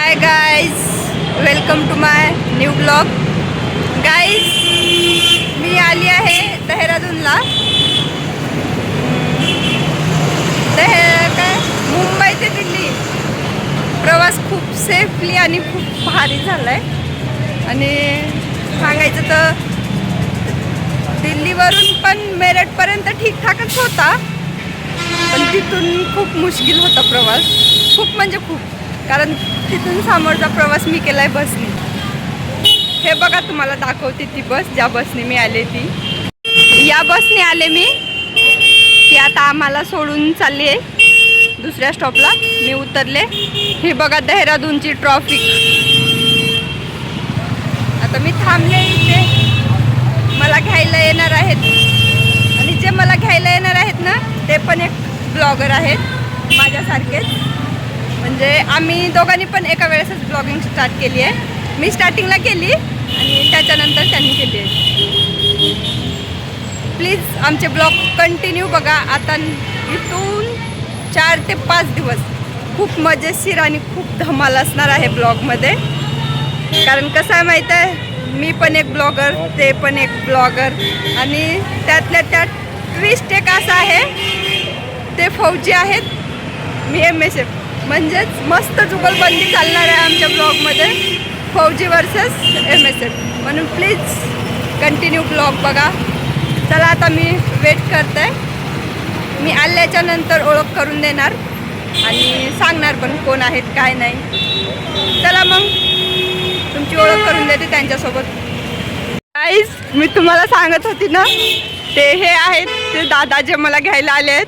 High guys, welcome to my new blog. Guys, मी आली आहे देहरादूनला. काय मुंबई ते दिल्ली प्रवास खूप सेफली आणि खूप भारी झाला आहे. आणि सांगायचं तर दिल्लीवरून पण मेरठपर्यंत ठीकठाकच होता, पण तिथून खूप मुश्किल होता प्रवास. खूप म्हणजे खूप, कारण तिथून समोरचा प्रवास मी केला आहे बसने. हे बघा, तुम्हाला दाखवते ती बस, ज्या बसने मी आले ती. या बसने आले मी. ती आता आम्हाला सोडून चालली आहे दुसऱ्या स्टॉपला. मी उतरले. हे बघा देहरादूनची ट्रॉफिक. आता मी थांबले इथे. मला घ्यायला येणार आहेत, आणि जे मला घ्यायला येणार आहेत ना, ते पण एक ब्लॉगर आहेत माझ्यासारखेच. म्हणजे आम्ही दोघांनी पण एका वेळेसच ब्लॉगिंग स्टार्ट केली आहे. मी स्टार्टिंगला केली आणि त्याच्यानंतर त्यांनी केली आहे. प्लीज आमचे ब्लॉग कंटिन्यू बघा. आता इथून 4 ते 5 दिवस खूप मजेशीर आणि खूप धमाल असणार आहे ब्लॉगमध्ये. कारण कसं आहे माहीत आहे, मी पण एक ब्लॉगर, ते पण एक ब्लॉगर, आणि त्यातल्या त्यात ट्विस्ट एक असा आहे, ते फौजी आहेत, मी MSF. म्हणजेच मस्त जुगलबंदी चालणार आहे आमच्या ब्लॉगमध्ये, फौजी वर्सेस MSF. म्हणून प्लीज कंटिन्यू ब्लॉग बघा. चला, आता मी वेट करते. मी आल्याच्या नंतर ओळख करून देणार आणि सांगणार पण कोण आहेत काय नाही. चला मग तुमची ओळख करून देते त्यांच्यासोबत. गाईज, मी तुम्हाला सांगत होती ना, ते हे आहेत ते दादा जे मला घ्यायला आले आहेत,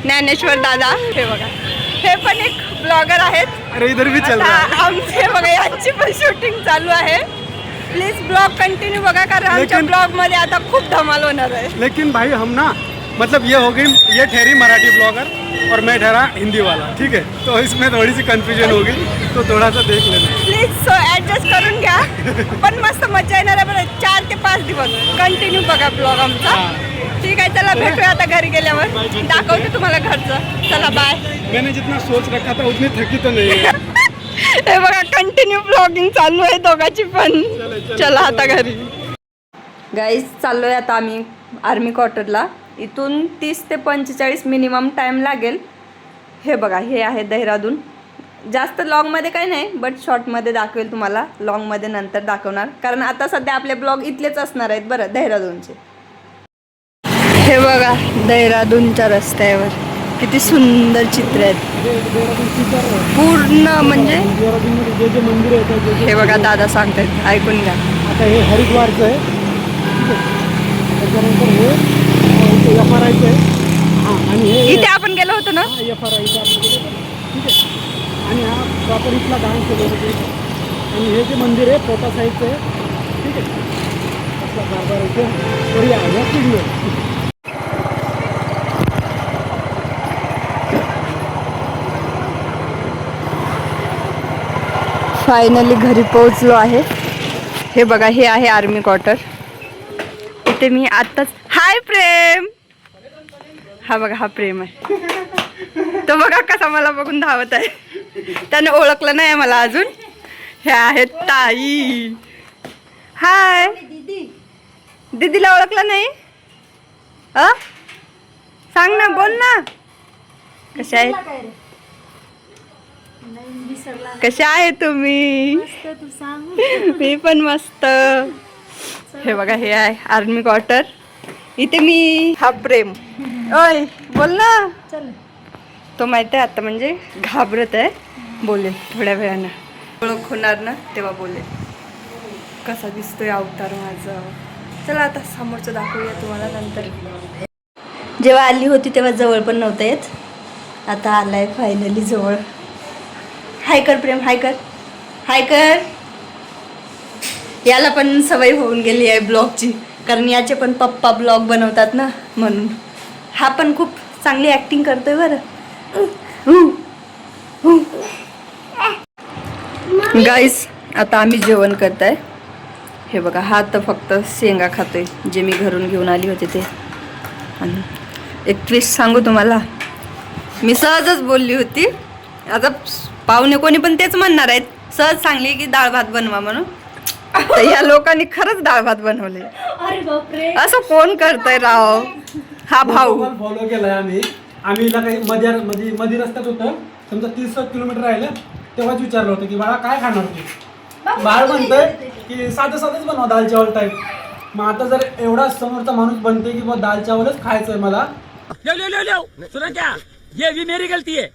ज्ञानेश्वर दादा. हे बघा, हे पण एक ब्लॉगर आहेत. अरे इधर भी चल रहा है. आमचे बघा, यांची पण शूटिंग चालू आहे. प्लीज ब्लॉग कंटिन्यू बघा, कारण आमच्या ब्लॉग मध्ये आता खूप धमाल होणार आहे. लेकिन भाई हम ना, मतलब ये हो गई, ये ठहरी मराठी ब्लॉगर और मैं ठहरा हिंदी वाला, ठीक है. तो इसमें थोड़ी सी कंफ्यूजन होगी, तो थोड़ा सा देख लेना. प्लीज ऍडजस्ट करून घ्या. पण मस्त मजा येणार आहे बरं. 4 ते 5 दिवस कंटिन्यू बघा ब्लॉग आमचा. ठीक आहे, चला भेटूया आता घरी गेल्यावर. दाखवते तुम्हाला घरचं. चला बाय. मैंने जितना सोच रखा था उतनी थकी तो नहीं है. हे बघा, कंटिन्यू ब्लॉगिंग चालू आहे दोघांची पण. चला आता घरी. गाईज, चाललोय आता आम्ही आर्मी क्वार्टरला. इथून 30 ते 45 मिनिमम टाईम लागेल. हे बघा, हे आहे देहरादून. जास्त लॉंगमध्ये काही नाही, बट शॉर्टमध्ये दाखवेल तुम्हाला. लॉंगमध्ये नंतर दाखवणार, कारण आता सध्या आपले ब्लॉग इथलेच असणार आहेत बरं, देहरादूनचे. हे बघा, देहरादूनच्या रस्त्यावर किती सुंदर चित्र आहेत पूर्ण. म्हणजे हे बघा, दादा सांगतात, ऐकून घ्या. आता हे हरिद्वारचं आहे, त्याच्यानंतर हे FRIचं आहे. हां, आणि हे इथे आपण गेलो होतो ना, FRI इथं आपण गेलो होतो, ठीक आहे. आणि हा प्रॉपर इथला डान्स केलेला आहे. आणि हे जे मंदिर आहे पोटा साईडचं आहे, ठीक आहे. असला कारभार इथे तरी आहे किल्लो. फायनली घरी पोहोचलो आहे. हे बघा, हे आहे आर्मी क्वार्टर. इथे मी आत्ताच. हाय प्रेम. हा बघा, हा प्रेम आहे. तो बघा कसा मला बघून धावत आहे. त्याने ओळखलं नाही मला अजून. हे आहेत ताई. हाय. दीदीला ओळखलं नाही? सांग ना, बोल ना. कशा आहेत? कशा आहे तुम्ही? मी पण मस्त. हे बघा, हे आहे आर्मी क्वार्टर. इथे मी. हा प्रेम. ओय, बोल ना. तो माहित आहे आता म्हणजे घाबरत आहे. बोलेल थोड्या वेळानं, ओळख होणार ना तेव्हा बोलेल. कसा दिसतोय अवतार माझा. चला आता समोरचं दाखवूया तुम्हाला नंतर. जेव्हा आली होती तेव्हा जवळ पण नव्हतं येत. आता आलाय फायनली जवळ. हाय कर प्रेम, हाय कर, हाय कर. याला पण सवय होऊन गेली आहे ब्लॉगची, कारण याचे पण पप्पा ब्लॉग बनवतात ना, म्हणून. हा पण खूप चांगली ॲक्टिंग करतोय बरं. गाईस, आता आम्ही जेवण करताय. हे बघा, हा तर फक्त शेंगा खातोय, जे मी घरून घेऊन आली होते ते. आणि एक ट्विस्ट सांगू तुम्हाला, मी सहजच बोलली होती. आता पाहुणे कोणी पण तेच म्हणणार आहेत, सहज सांगली की डाळ भात बनवा म्हणून. तर या लोकांनी खरंच डाळ भात बनवले. अरे बापरे. असं कोण करतंय राव. हा भाऊ फॉलो केलाय आम्ही हिला काही मध्ये रस्त्यात होतं समजा 30 किलोमीटर राहिलं तेव्हाच विचारलं होतं की बाळा काय खाणार तू. बाळ म्हणतंय की साधंच बनवा दाल चावल टाईप. मग आता जर एवढा समोरचा माणूस बनते की बाबा दाल चावलच खायचंय मला. सुना क्या ये भी मेरी गलती है.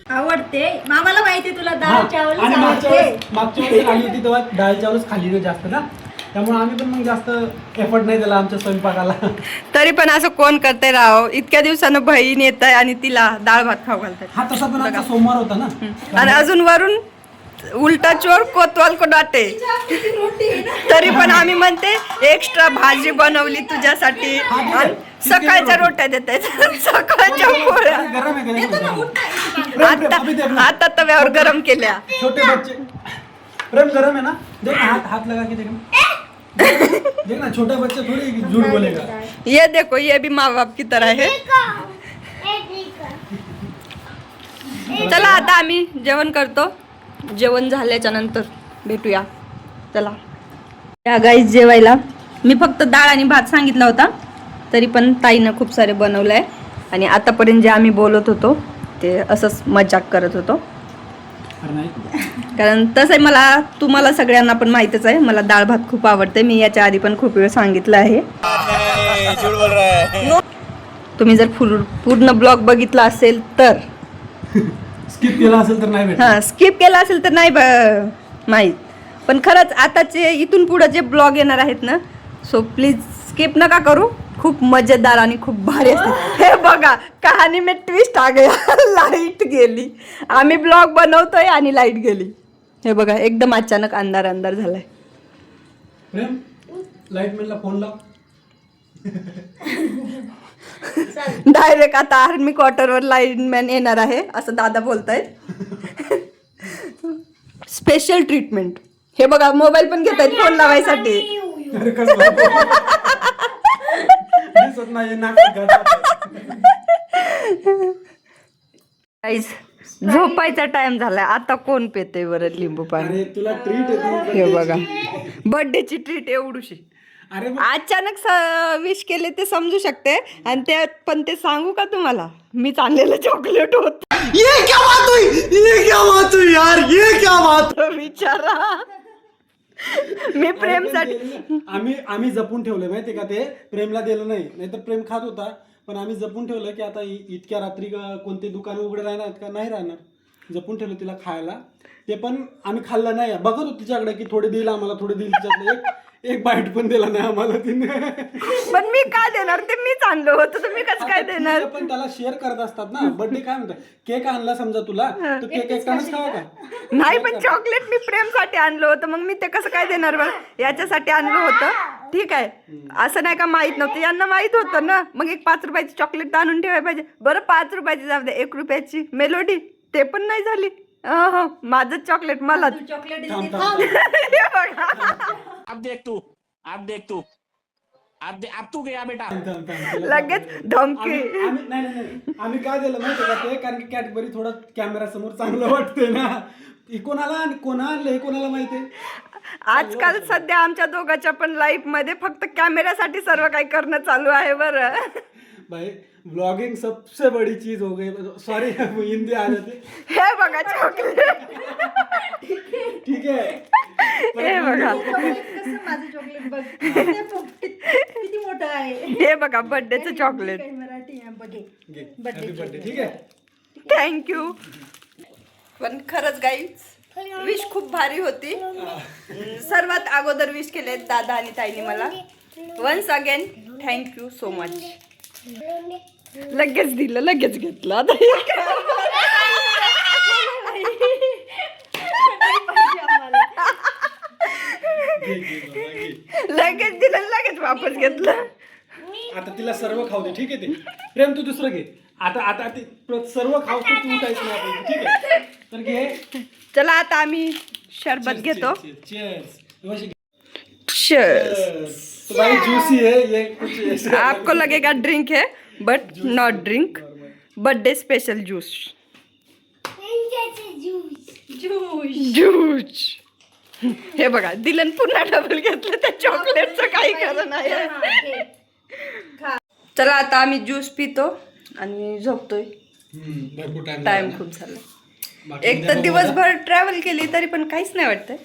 आवडते मामाला माहिती तुला हा, दाल चावल आणि मागच्या आवडते. वेळेस आली होती तेव्हा दाल चावलच खाल्ली नाही जास्त ना. त्यामुळे आम्ही पण मग जास्त एफर्ट नाही दिला आमच्या स्वयंपाकाला. तरी पण असं कोण करतंय राव. इतक्या दिवसानं बहीण येत आहे आणि तिला डाळ भात खाऊ घालतात. हा तसा पण आमचा सोमवार होता ना. आणि अजून वरून उलटा चोर कोतवाल को डाटे. तरी पण आम्ही म्हणते एक्स्ट्रा भाजी बनवली तुझ्यासाठी. आणि सकाळच्या रोट्या देत आहेत. सकाळच्या पोळ्या गरम आहे का? आता तव्यावर गरम केल्या. छोटे बच्चे प्रेम गरम है ना. देख ना हाथ लगा के देख ना. देख ना छोटे बच्चे थोड़ी झूठ बोलेगा. ये देखो ये भी माँ बाप की तरह है. चला आता आम्ही जेवण करतो. जेवण झाल्याच्या नंतर भेटूया. चला या गाईस जेवायला. मी फक्त डाळ आणि भात सांगितला होता तरी पण ताईनं खूप सारे बनवलं आहे. आणि आतापर्यंत जे आम्ही बोलत होतो ते असंच मजाक करत होतो. कारण तसंही मला तुम्हाला सगळ्यांना पण माहीतच आहे मला डाळ भात खूप आवडते. मी याच्या आधी पण खूप वेळ सांगितलं आहे. तुम्ही जर पूर्ण ब्लॉग बघितला असेल तर स्किप केला असेल तर नाही भेटत. हां स्किप केला असेल तर नाही माहीत. पण खरंच आताचे इथून पुढे जे ब्लॉग येणार आहेत ना सो प्लीज स्किप नका करू. खूप मजेदार आणि खूप भारी असते. हे बघा कहाणी में ट्विस्ट आ गया. लाईट गेली. आम्ही ब्लॉग बनवतोय आणि लाईट गेली. हे बघा एकदम अचानक अंधार झालाय. प्रेम लाईटमॅनला फोन लाव. डायरेक्ट आता आर्मी क्वार्टरवर लाईटमॅन येणार आहे असं दादा बोलतायत. Special treatment. हे बघा मोबाईल पण घेत आहेत फोन लावायसाठी. अरे कसला दिसत नाही नाक गाईस झोपायचा टाइम झालाय. आता कोण पेते बरं लिंबू पाणी. अरे तुला ट्रीट आहे. हे बघा बर्थडेची ट्रीट एवढूशी. अरे अचानक विश केले ते समजू शकते. आणि ते पण ते सांगू का तुम्हाला मीच आणलेलं चॉकलेट होत. ये क्या बात हुई यार. ये क्या बात. विचारा मी प्रेमसाठी आम्ही जपून ठेवलं माहितीये का. ते प्रेमला दिलं नाहीतर प्रेम खात होता. पण आम्ही जपून ठेवलं की आता इतक्या रात्री कोणते दुकान उघडे राहणार का नाही राहणार. जपून ठेवलं तिला खायला. ते पण आम्ही खाल्लं नाही. बघत होतो तिच्याकडे की थोडे देईल आम्हाला थोडे देईल. तिच्यातलं एक बाईट पण दिला नाही आम्हाला तिने. पण मी काय देणार ते मीच आणलं होतं. तुम्ही कसं काय देणार. पण त्याला शेअर करत असतात ना. बर्थडे काय म्हणतात केक आणला समजा तुला तर केक एकटाच खावा का. नाही पण चॉकलेट मी प्रेमसाठी आणलं होतं. मग मी ते कसं काय देणार बरं. याच्यासाठी आणलं होतं ठीक आहे. असं नाही का माहित नव्हतं. यांना माहित होतं ना. मग एक 5 रुपयाची चॉकलेट आणून ठेवायला पाहिजे. बरं 5 रुपयाची जाऊ दे 1 रुपयाची मेलोडी ते पण नाही झाली. माझं चॉकलेट मला. चॉकलेट अब देख तू अब तू गया बेटा. लगेच धमकी. आम्ही काय दिलं माहिती का ते. कारण की कॅडबरी थोडं कॅमेरा समोर चांगलं वाटते ना. कोणाला आणि कोणाला माहितीये. आजकाल सध्या आमच्या दोघांच्या पण लाईफ मध्ये फक्त कॅमेऱ्यासाठी सर्व काही करणं चालू आहे बरं. भाई ब्लॉगिंग सबसे बड़ी चीज हो गई. सॉरी हिंदी आ जाते. हे बघा चॉकलेट. ठीक आहे. हे बघा माझं चॉकलेट बघ किती मोठं आहे. हे बघा बर्थडेचं चॉकलेट. मराठी बघे हॅपी बर्थडे. ठीक आहे थँक्यू. पण खरंच गाईज विश खूप भारी होती. सर्वात अगोदर विश केले दादा आणि ताईने मला. Once again thank you so much. लगेच दिलं लगेच घेतलं. आता लगेच दिलं लगेच वापस घेतलं. आता तिला सर्व खाऊ दे. ठीक आहे ते प्रेम तू दुसरं घे. आता ते सर्व खाऊ तू उठायचं नाही आपण. ठीक आहे तर घे. चला आता आम्ही शरबत घेतो. चीयर्स. Cheers. तो भाई जूसी है ये कुछ. आपको लगेगा ड्रिंक है but not drink. Birthday special juice. Juice. हे बघा दिलन पुन्हा डबल घेतलं त्या चॉकलेटचं काही खरं नाही. चला आता आम्ही ज्यूस पितो आणि झोपतोय. भरपूर टाइम खूप झाला. एक तर दिवसभर ट्रॅव्हल केली तरी पण काहीच नाही वाटतंय.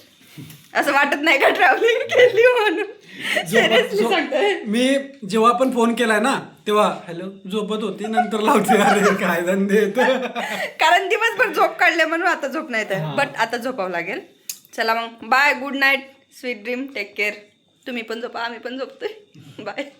असं वाटत नाही का ट्रॅव्हलिंग केली म्हणून. सिरियसली सांगतोय. मी जेव्हा पण फोन केलाय ना तेव्हा हॅलो झोपत होती नंतर लावते. अरे काय धंदे आहेत. कारण दिवसभर झोप काढले म्हणून आता झोप नाही तर. बट आता झोपावं लागेल. चला मग bye. Good night. Sweet dream. Take care. तुम्ही पण झोपा आम्ही पण झोपतोय. बाय.